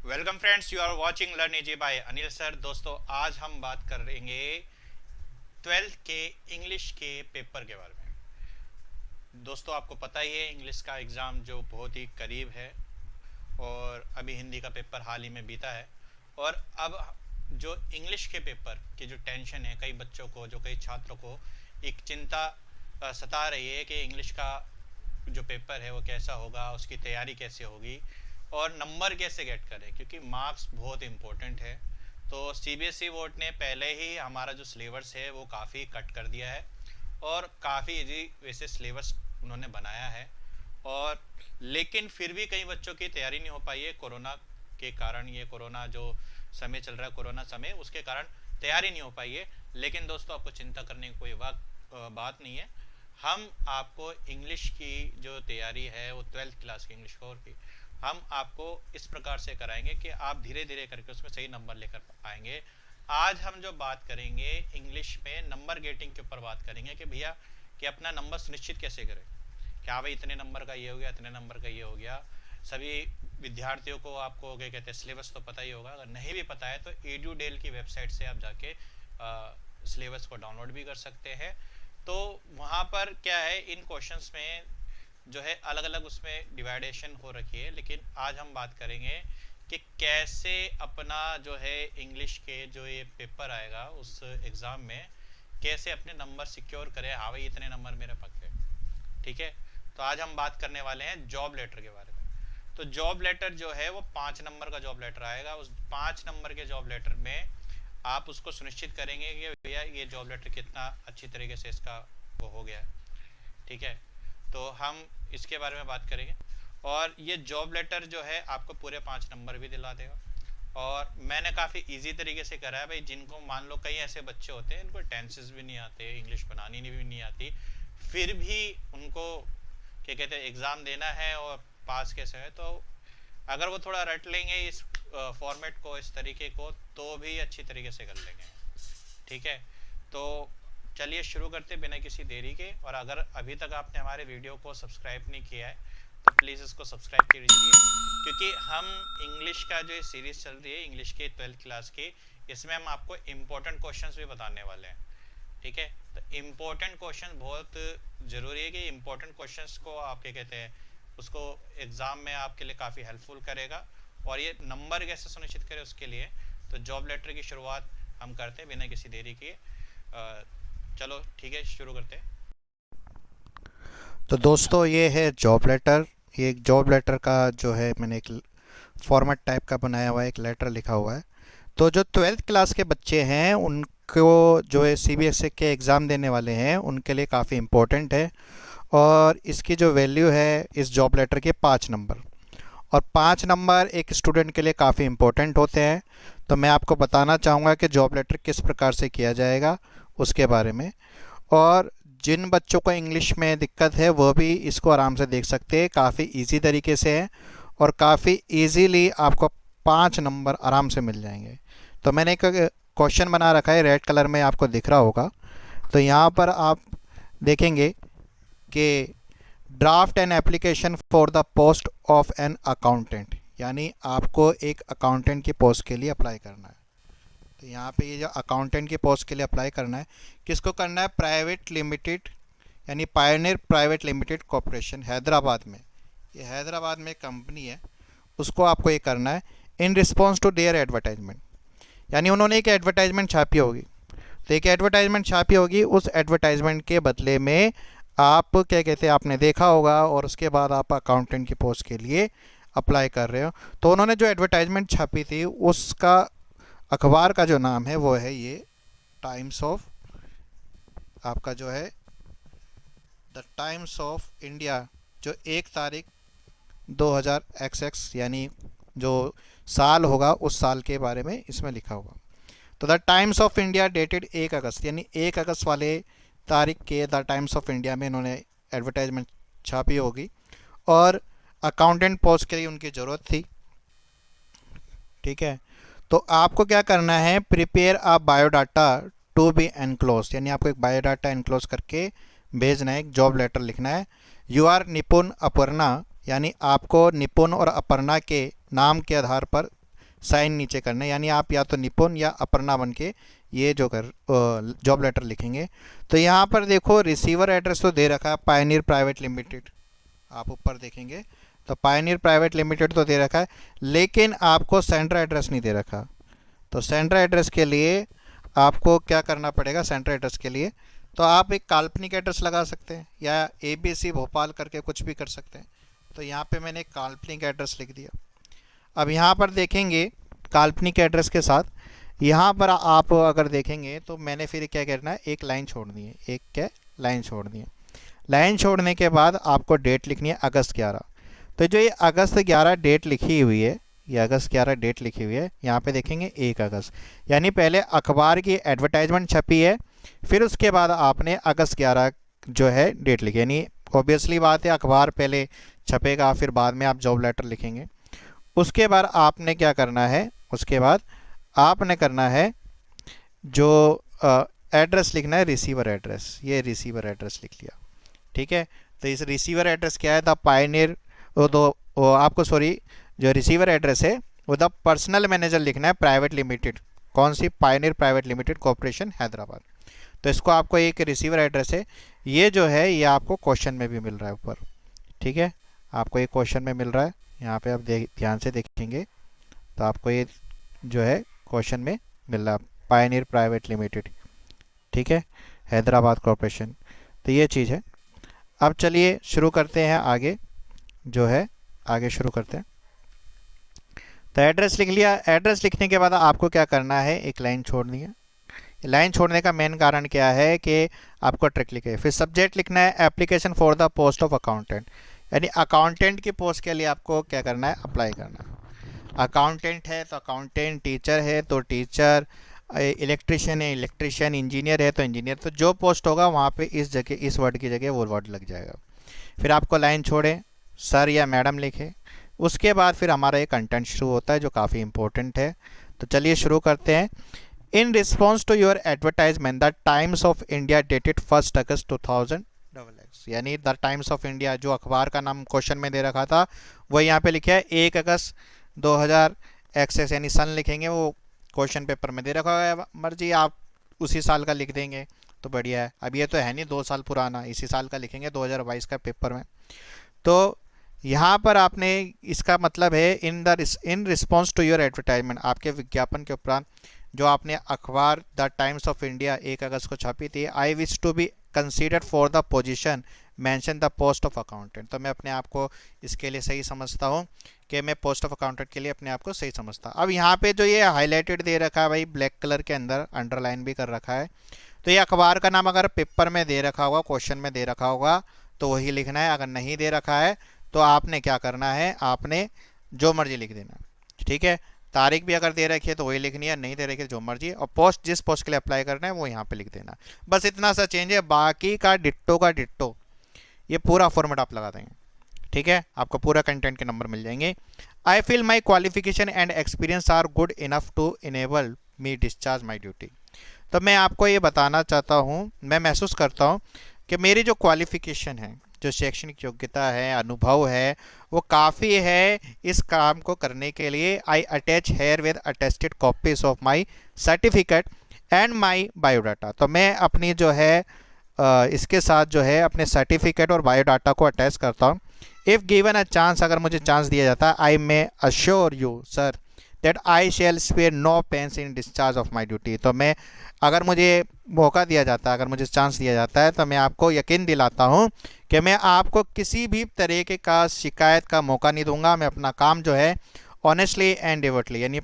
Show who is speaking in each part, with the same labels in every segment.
Speaker 1: Welcome friends, you are watching learn easy by Anil sir. दोस्तों, आज हम बात करेंगे 12th के इंग्लिश के पेपर के बारे में। दोस्तों, आपको पता ही है इंग्लिश का एग्ज़ाम जो बहुत ही करीब है और अभी हिंदी का पेपर हाल ही में बीता है। और अब जो इंग्लिश के पेपर की जो टेंशन है, कई बच्चों को, जो कई छात्रों को एक चिंता सता रही है कि इंग्लिश का जो पेपर है वो कैसा होगा, उसकी तैयारी कैसे होगी और नंबर कैसे गेट करें, क्योंकि मार्क्स बहुत इम्पोर्टेंट है। तो सीबीएसई बोर्ड ने पहले ही हमारा जो सिलेबस है वो काफ़ी कट कर दिया है और काफ़ी इजी वैसे सिलेबस उन्होंने बनाया है। और लेकिन फिर भी कई बच्चों की तैयारी नहीं हो पाई है कोरोना के कारण। ये कोरोना जो समय चल रहा है, कोरोना समय, उसके कारण तैयारी नहीं हो पाई है। लेकिन दोस्तों, आपको चिंता करने की कोई बात नहीं है। हम आपको इंग्लिश की जो तैयारी है वो 12th क्लास की इंग्लिश कोर की हम आपको इस प्रकार से कराएंगे कि आप धीरे धीरे करके उसमें सही नंबर लेकर आएंगे। आज हम जो बात करेंगे इंग्लिश में नंबर गेटिंग के ऊपर बात करेंगे कि भैया कि अपना नंबर सुनिश्चित कैसे करें। क्या भाई इतने नंबर का ये हो गया, इतने नंबर का ये हो गया। सभी विद्यार्थियों को आपको क्या कहते हैं सिलेबस तो पता ही होगा। अगर नहीं भी पता है तो एड्यूडेल की वेबसाइट से आप जाके सिलेबस को डाउनलोड भी कर सकते हैं। तो वहाँ पर क्या है, इन क्वेश्चंस में जो है अलग अलग उसमें डिवाइडेशन हो रखी है। लेकिन आज हम बात करेंगे कि कैसे अपना जो है इंग्लिश के जो ये पेपर आएगा उस एग्ज़ाम में कैसे अपने नंबर सिक्योर करें। हाँ भाई, इतने नंबर मेरे पक्के, ठीक है। तो आज हम बात करने वाले हैं जॉब लेटर के बारे में। तो जॉब लेटर जो है वो 5 नंबर का जॉब लेटर आएगा। उस 5 नंबर के जॉब लेटर में आप उसको सुनिश्चित करेंगे कि भैया ये जॉब लेटर कितना अच्छी तरीके से इसका वो हो गया है, ठीक है। तो हम इसके बारे में बात करेंगे। और ये जॉब लेटर जो है आपको पूरे 5 नंबर भी दिला देगा। और मैंने काफ़ी इजी तरीके से करा है भाई। जिनको मान लो कई ऐसे बच्चे होते हैं इनको टेंसेस भी नहीं आते, इंग्लिश बनानी भी नहीं आती, फिर भी उनको क्या कहते हैं एग्ज़ाम देना है और पास कैसे है, तो अगर वो थोड़ा रट लेंगे इस फॉर्मेट को, इस तरीके को, तो भी अच्छी तरीके से कर लेंगे, ठीक है। तो चलिए शुरू करते बिना किसी देरी के। और अगर अभी तक आपने हमारे वीडियो को सब्सक्राइब नहीं किया है तो प्लीज़ इसको सब्सक्राइब कीजिए, क्योंकि हम इंग्लिश का जो सीरीज़ चल रही है इंग्लिश के 12th क्लास की, इसमें हम आपको इम्पोर्टेंट क्वेश्चंस भी बताने वाले हैं, ठीक है। तो इम्पोर्टेंट क्वेश्चन बहुत ज़रूरी है कि इम्पोर्टेंट क्वेश्चंस को आप क्या कहते हैं उसको एग्ज़ाम में आपके लिए काफ़ी हेल्पफुल करेगा। और ये नंबर कैसे सुनिश्चित करें उसके लिए तो जॉब लेटर की शुरुआत हम करते हैं बिना किसी देरी के। चलो ठीक है, शुरू करते हैं।
Speaker 2: तो दोस्तों, ये है जॉब लेटर। ये एक जॉब लेटर का जो है मैंने एक फॉर्मेट टाइप का बनाया हुआ है, एक लेटर लिखा हुआ है। तो जो 12th क्लास के बच्चे हैं उनको जो है सीबीएसई के एग्ज़ाम देने वाले हैं उनके लिए काफ़ी इम्पोर्टेंट है। और इसकी जो वैल्यू है इस जॉब लेटर के 5 नंबर, और 5 नंबर एक स्टूडेंट के लिए काफ़ी इम्पोर्टेंट होते हैं। तो मैं आपको बताना चाहूँगा कि जॉब लेटर किस प्रकार से किया जाएगा उसके बारे में। और जिन बच्चों को इंग्लिश में दिक्कत है वो भी इसको आराम से देख सकते हैं, काफ़ी इजी तरीके से है और काफ़ी इजीली आपको 5 नंबर आराम से मिल जाएंगे। तो मैंने एक क्वेश्चन बना रखा है, रेड कलर में आपको दिख रहा होगा। तो यहाँ पर आप देखेंगे कि draft an application for the post of an accountant, यानी आपको एक अकाउंटेंट की पोस्ट के लिए अप्लाई करना है। तो यहाँ पे ये जो अकाउंटेंट की पोस्ट के लिए अप्लाई करना है, किसको करना है? प्राइवेट लिमिटेड, यानी Pioneer private limited corporation, Hyderabad में। ये हैदराबाद में एक कंपनी है, उसको आपको ये करना है in response to their advertisement. यानी उन्होंने एक एडवर्टाइजमेंट छापी होगी, तो एक एडवर्टाइजमेंट छापी होगी, उस एडवर्टाइजमेंट के बदले में आप क्या कहते हैं आपने देखा होगा और उसके बाद आप अकाउंटेंट की पोस्ट के लिए अप्लाई कर रहे हो। तो उन्होंने जो एडवर्टाइजमेंट छापी थी उसका अखबार का जो नाम है वो है ये टाइम्स ऑफ, आपका जो है द टाइम्स ऑफ इंडिया, जो 1 तारीख 2000 यानी जो साल होगा उस साल के बारे में इसमें लिखा होगा। तो the Times of India dated 1 अगस्त, यानी 1 अगस्त वाले तारीख के द टाइम्स ऑफ इंडिया में इन्होंने एडवर्टाइजमेंट छापी होगी और अकाउंटेंट पोस्ट के लिए उनकी ज़रूरत थी, ठीक है। तो आपको क्या करना है? Prepare a biodata to be enclose, यानी आपको एक बायोडाटा एनक्लोज करके भेजना है, एक जॉब लेटर लिखना है। यू आर निपुण अपर्णा, यानी आपको निपुण और अपर्णा के नाम के आधार पर साइन नीचे करना है, यानी आप या तो निपुण या अपर्णा बन के ये जो कर जॉब लेटर लिखेंगे। तो यहाँ पर देखो रिसीवर एड्रेस तो दे रखा है पायनियर प्राइवेट लिमिटेड, आप ऊपर देखेंगे तो पायनियर प्राइवेट लिमिटेड तो दे रखा है, लेकिन आपको सेंडर एड्रेस नहीं दे रखा। तो सेंडर एड्रेस के लिए आपको क्या करना पड़ेगा? सेंडर एड्रेस के लिए तो आप एक काल्पनिक एड्रेस लगा सकते हैं या ABC भोपाल करके कुछ भी कर सकते हैं। तो यहाँ पे मैंने एक काल्पनिक एड्रेस लिख दिया। अब यहाँ पर देखेंगे काल्पनिक एड्रेस के साथ यहाँ पर आप अगर देखेंगे तो मैंने फिर क्या करना है, एक लाइन छोड़नी है, एक क्या लाइन छोड़नी है। लाइन छोड़ने के बाद आपको डेट लिखनी है अगस्त 11। तो जो ये अगस्त 11 डेट लिखी हुई है, ये अगस्त 11 डेट लिखी हुई है, यहाँ पे देखेंगे 1 अगस्त, यानी पहले अखबार की एडवर्टाइजमेंट छपी है, फिर उसके बाद आपने अगस्त 11 जो है डेट लिखी, यानी ऑब्वियसली बात है अखबार पहले छपेगा फिर बाद में आप जॉब लेटर लिखेंगे। उसके बाद आपने क्या करना है, उसके बाद आपने करना है जो एड्रेस लिखना है रिसीवर एड्रेस, ये रिसीवर एड्रेस लिख लिया। ठीक है, तो इस रिसीवर एड्रेस क्या है? द पायनियर, वो आपको सॉरी जो रिसीवर एड्रेस है वो द पर्सनल मैनेजर लिखना है प्राइवेट लिमिटेड, कौन सी? Pioneer private limited corporation Hyderabad. तो इसको आपको एक रिसीवर एड्रेस है, ये जो है ये आपको क्वेश्चन में भी मिल रहा है ऊपर। ठीक है, आपको ये क्वेश्चन में मिल रहा है, यहाँ पे आप ध्यान से देखेंगे तो आपको ये जो है क्वेश्चन में मिल रहा है पायनियर प्राइवेट लिमिटेड, ठीक है, हैदराबाद कॉर्पोरेशन। तो ये चीज़ है। अब चलिए शुरू करते हैं आगे, जो है आगे शुरू करते हैं। तो एड्रेस लिख लिया, एड्रेस लिखने के बाद आपको क्या करना है, एक लाइन छोड़नी है। लाइन छोड़ने का मेन कारण क्या है कि आपको ट्रिक लिखे, फिर सब्जेक्ट लिखना है application for the post of accountant, यानी अकाउंटेंट की पोस्ट के लिए आपको क्या करना है, अप्लाई करना है। अकाउंटेंट है तो अकाउंटेंट, टीचर है तो टीचर, इलेक्ट्रिशियन है इलेक्ट्रिशियन, इंजीनियर है तो इंजीनियर, तो जो पोस्ट होगा वहाँ पे इस जगह इस वर्ड की जगह वो वर्ड लग जाएगा। फिर आपको लाइन छोड़े, सर या मैडम लिखे, उसके बाद फिर हमारा ये कंटेंट शुरू होता है जो काफ़ी इंपॉर्टेंट है। तो चलिए शुरू करते हैं। In response to your advertisement the Times of India dated 1 August 2000, यानी द टाइम्स ऑफ इंडिया जो अखबार का नाम क्वेश्चन में दे रखा था वो यहाँ पे लिखा है 1 अगस्त 2000 एक्सेस, यानी सन लिखेंगे, वो क्वेश्चन पेपर में दे रखा है, मर्जी आप उसी साल का लिख देंगे तो बढ़िया है। अब ये तो है नहीं 2 साल पुराना, इसी साल का लिखेंगे 2022 का पेपर में। तो यहाँ पर आपने इसका मतलब है in response to your advertisement, आपके विज्ञापन के उपरांत जो आपने अखबार द टाइम्स ऑफ इंडिया 1 अगस्त को छापी थी, I wish to be considered for the position mention the post of accountant. तो मैं अपने आप को इसके लिए सही समझता हूँ कि मैं पोस्ट ऑफ अकाउंटेंट के लिए अपने आप को सही समझता। अब यहाँ पे जो ये हाईलाइटेड दे रखा है भाई ब्लैक कलर के अंदर, अंडरलाइन भी कर रखा है, तो ये अखबार का नाम अगर पेपर में दे रखा होगा, क्वेश्चन में दे रखा होगा तो वही लिखना है। अगर नहीं दे रखा है तो आपने क्या करना है, आपने जो मर्जी लिख देना। ठीक है, तारीख भी अगर दे रखी है तो वही लिखनी है, नहीं दे रखी है जो मर्जी, और पोस्ट जिस पोस्ट के लिए अप्लाई करना है वो यहाँ पे लिख देना। बस इतना सा चेंज है, बाकी का डिट्टो ये पूरा फॉर्मेट आप लगा देंगे। ठीक है, आपको पूरा कंटेंट के नंबर मिल जाएंगे। I feel my qualification and experience are good enough to enable me discharge my duty. तो मैं आपको ये बताना चाहता हूँ, मैं महसूस करता हूँ कि मेरी जो क्वालिफिकेशन है, जो शैक्षणिक योग्यता है, अनुभव है, वो काफ़ी है इस काम को करने के लिए। आई attach here with attested copies of my certificate and my biodata. तो मैं अपनी जो है इसके साथ जो है अपने सर्टिफिकेट और बायोडाटा को अटैच करता हूँ। इफ़ गिवन अ चांस, अगर मुझे चांस दिया जाता है, I may assure you sir that I shall spare no pains in discharge of my duty. तो मैं, अगर मुझे मौका दिया जाता है, अगर मुझे चांस दिया जाता है, तो मैं आपको यकीन दिलाता हूँ कि मैं आपको किसी भी तरीके का शिकायत का मौका नहीं दूंगा। मैं अपना काम जो है ऑनेस्टली एंड डिवोटली, यानी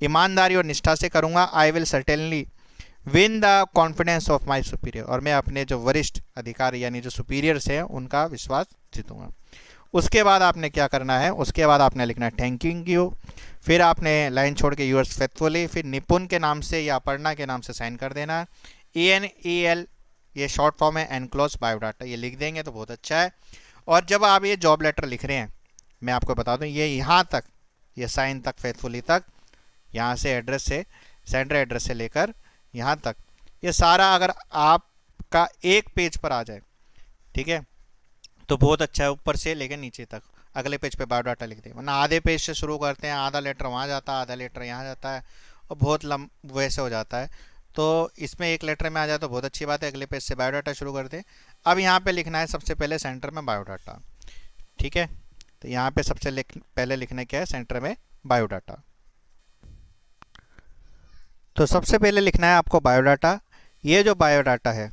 Speaker 2: ईमानदारी और निष्ठा से करूँगा। I will certainly win the confidence of my superior, और मैं अपने जो वरिष्ठ अधिकारी यानी जो सुपीरियर्स हैं उनका विश्वास जीतूँगा। उसके बाद आपने क्या करना है, उसके बाद आपने लिखना है थैंक यू, फिर आपने लाइन छोड़ के यूअर्स फेथफुली, फिर निपुण के नाम से या अपर्णा के नाम से साइन कर देना। ENEL ये शॉर्ट फॉर्म है, एनक्लोज बायोडाटा, ये लिख देंगे तो बहुत अच्छा है। और जब आप ये जॉब लेटर लिख रहे हैं, मैं आपको बता दूं, ये यहाँ तक, ये साइन तक, फेथफुली तक, यहाँ से एड्रेस से, सेंडर एड्रेस से लेकर यहाँ तक, ये सारा अगर आपका एक पेज पर आ जाए, ठीक है, तो बहुत अच्छा है, ऊपर से लेकर नीचे तक। अगले पेज पे बायोडाटा लिख दें, वरना आधे पेज से शुरू करते हैं, आधा लेटर वहाँ जाता है, आधा लेटर यहाँ जाता है, और बहुत वैसे हो जाता है। तो इसमें एक लेटर में आ जाए तो बहुत अच्छी बात है। अगले पेज से बायोडाटा शुरू कर दें। अब यहाँ पे लिखना है सबसे पहले सेंटर में बायोडाटा, ठीक है। तो यहाँ पे सबसे पहले लिखना क्या है, सेंटर में बायोडाटा। तो सबसे पहले लिखना है आपको बायोडाटा। ये जो बायोडाटा है,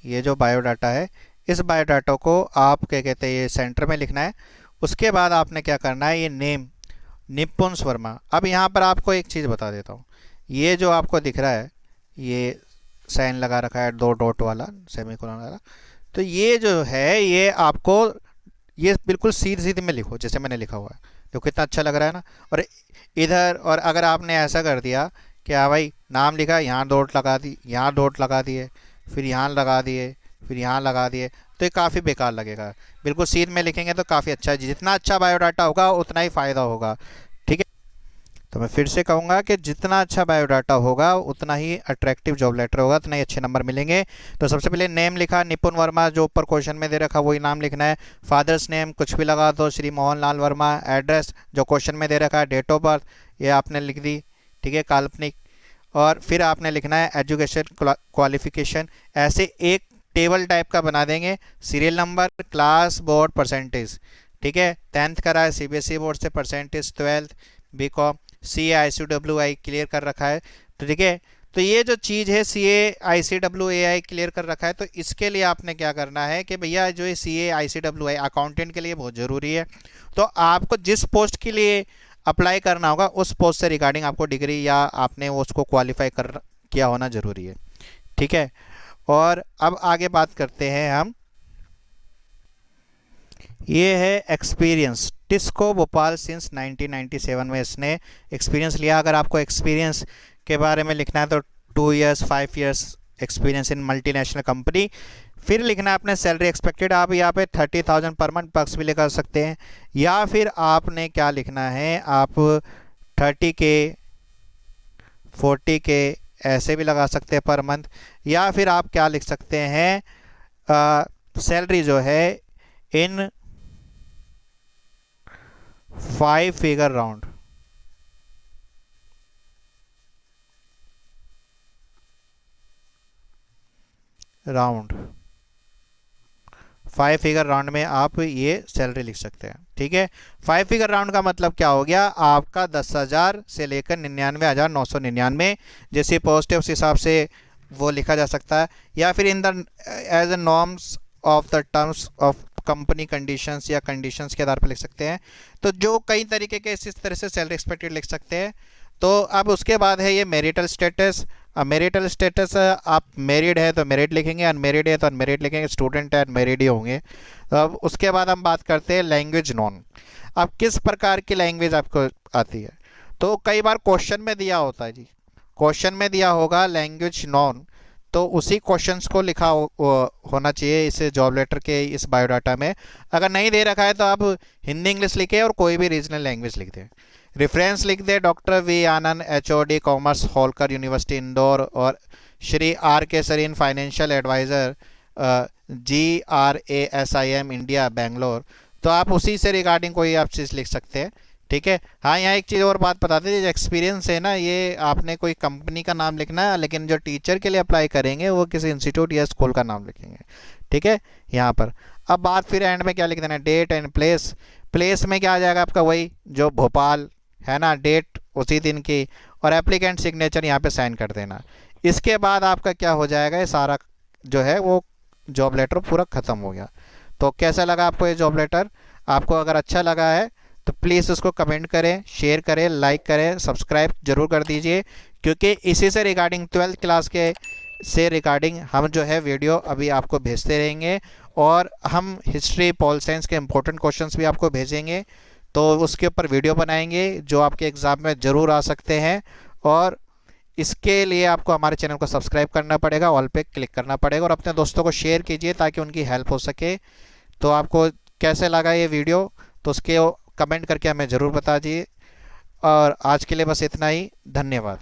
Speaker 2: ये जो बायोडाटा है, इस बायोडाटा को आप क्या कहते हैं, ये सेंटर में लिखना है। उसके बाद आपने क्या करना है, ये नेम निपुंस वर्मा। अब यहाँ पर आपको एक चीज़ बता देता हूँ, ये जो आपको दिख रहा है, ये साइन लगा रखा है 2 डॉट वाला, सेमीकोलन वाला, तो ये जो है ये आपको ये बिल्कुल सीधे सीधे में लिखो जैसे मैंने लिखा हुआ है। देखो कितना अच्छा लग रहा है ना। और इधर, और अगर आपने ऐसा कर दिया कि हाँ भाई नाम लिखा, यहाँ डॉट लगा दी, यहाँ डॉट लगा दिए, फिर यहाँ लगा दिए, फिर यहाँ लगा दिए, तो ये काफ़ी बेकार लगेगा। बिल्कुल सीध में लिखेंगे तो काफ़ी अच्छा है। जितना अच्छा बायोडाटा होगा उतना ही फ़ायदा होगा, ठीक है। तो मैं फिर से कहूँगा कि जितना अच्छा बायोडाटा होगा उतना ही अट्रैक्टिव जॉब लेटर होगा, उतना ही अच्छे नंबर मिलेंगे। तो सबसे पहले नेम लिखा, निपुण वर्मा, जो ऊपर क्वेश्चन में दे रखा वही नाम लिखना है। फादर्स नेम कुछ भी लगा दो, श्री मोहन लाल वर्मा। एड्रेस जो क्वेश्चन में दे रखा है, डेट ऑफ बर्थ ये आपने लिख दी, ठीक है, काल्पनिक। और फिर आपने लिखना है एजुकेशन क्वालिफिकेशन, ऐसे एक टेबल टाइप का बना देंगे। Serial number, class, board, percentage, ठीक है। 10th करा है सीबीएसई बोर्ड से, परसेंटेज 12th, बीकॉम, सी ए ICAI क्लियर कर रखा है, तो ठीक है। तो ये जो चीज़ है CA ICAI क्लियर कर रखा है, तो इसके लिए आपने क्या करना है कि भैया जो ये CA ICAI अकाउंटेंट के लिए बहुत ज़रूरी है। तो आपको जिस पोस्ट के लिए अप्लाई करना होगा उस पोस्ट से रिगार्डिंग आपको डिग्री या आपने उसको क्वालिफाई कर किया होना ज़रूरी है, ठीक है। और अब आगे बात करते हैं हम, ये है एक्सपीरियंस। टिस्को भोपाल सिंस 1997 में इसने एक्सपीरियंस लिया। अगर आपको एक्सपीरियंस के बारे में लिखना है तो 2 years 5 years experience in multinational company. फिर लिखना है अपने सैलरी एक्सपेक्टेड, आप यहाँ पे 30,000 पर मंथ पक्स भी लिखा सकते हैं, या फिर आपने क्या लिखना है, आप 30K 40K ऐसे भी लगा सकते हैं पर मंथ। या फिर आप क्या लिख सकते हैं, सैलरी जो है इन 5 figure round, round 5 figure round में आप ये सैलरी लिख सकते हैं, ठीक है। 5 फिगर राउंड का मतलब क्या हो गया, आपका 10,000 से लेकर 99,999 जैसी पोस्ट है उस हिसाब से वो लिखा जा सकता है। या फिर in the as a norms of the terms of company conditions या कंडीशंस के आधार पर लिख सकते हैं। तो जो कई तरीके के इस तरह से सैलरी एक्सपेक्टेड लिख सकते हैं। तो अब उसके बाद है ये मैरिटल स्टेटस। मैरिटल स्टेटस, आप मैरिड है तो मैरिड लिखेंगे, अनमेरिड है तो अनमेरिड लिखेंगे, स्टूडेंट है अनमेरिड ही होंगे। तो अब उसके बाद हम बात करते हैं लैंग्वेज नॉन। अब किस प्रकार की लैंग्वेज आपको आती है, तो कई बार क्वेश्चन में दिया होता है जी, क्वेश्चन में दिया होगा लैंग्वेज नॉन, तो उसी क्वेश्चंस को लिखा होना चाहिए इस जॉब लेटर के इस बायोडाटा में। अगर नहीं दे रखा है तो आप हिंदी इंग्लिश लिखे और कोई भी रीजनल लैंग्वेज लिख दें। रेफरेंस लिख दे doctor V Anand HOD commerce Holkar university Indore, और Shri R.K. Sareen financial adviser GRASIM India Bangalore. तो आप उसी से रिगार्डिंग कोई आप चीज़ लिख सकते हैं, ठीक है। हाँ, यहाँ एक चीज़ और बात बता दें, जो एक्सपीरियंस है ना, ये आपने कोई कंपनी का नाम लिखना है, लेकिन जो टीचर के लिए अप्लाई करेंगे वो किसी इंस्टीट्यूट या स्कूल का नाम लिखेंगे, ठीक है, यहाँ पर। अब बात फिर एंड में क्या लिख देना है, डेट एंड प्लेस। प्लेस में क्या आ जाएगा आपका, वही जो भोपाल है ना, डेट उसी दिन की, और एप्लीकेंट सिग्नेचर यहाँ पे साइन कर देना। इसके बाद आपका क्या हो जाएगा, ये सारा जो है वो जॉब लेटर पूरा ख़त्म हो गया। तो कैसा लगा आपको ये जॉब लेटर? आपको अगर अच्छा लगा है तो प्लीज़ उसको कमेंट करें, शेयर करें, लाइक करें, सब्सक्राइब जरूर कर दीजिए, क्योंकि इसी से रिगार्डिंग 12th क्लास के से रिगार्डिंग हम जो है वीडियो अभी आपको भेजते रहेंगे, और हम हिस्ट्री पॉल साइंस के इंपॉर्टेंट क्वेश्चंस भी आपको भेजेंगे। तो उसके ऊपर वीडियो बनाएंगे जो आपके एग्ज़ाम में ज़रूर आ सकते हैं। और इसके लिए आपको हमारे चैनल को सब्सक्राइब करना पड़ेगा, ऑल पे क्लिक करना पड़ेगा, और अपने दोस्तों को शेयर कीजिए ताकि उनकी हेल्प हो सके। तो आपको कैसे लगा ये वीडियो, तो उसके कमेंट करके हमें ज़रूर बता दीजिए। और आज के लिए बस इतना ही, धन्यवाद।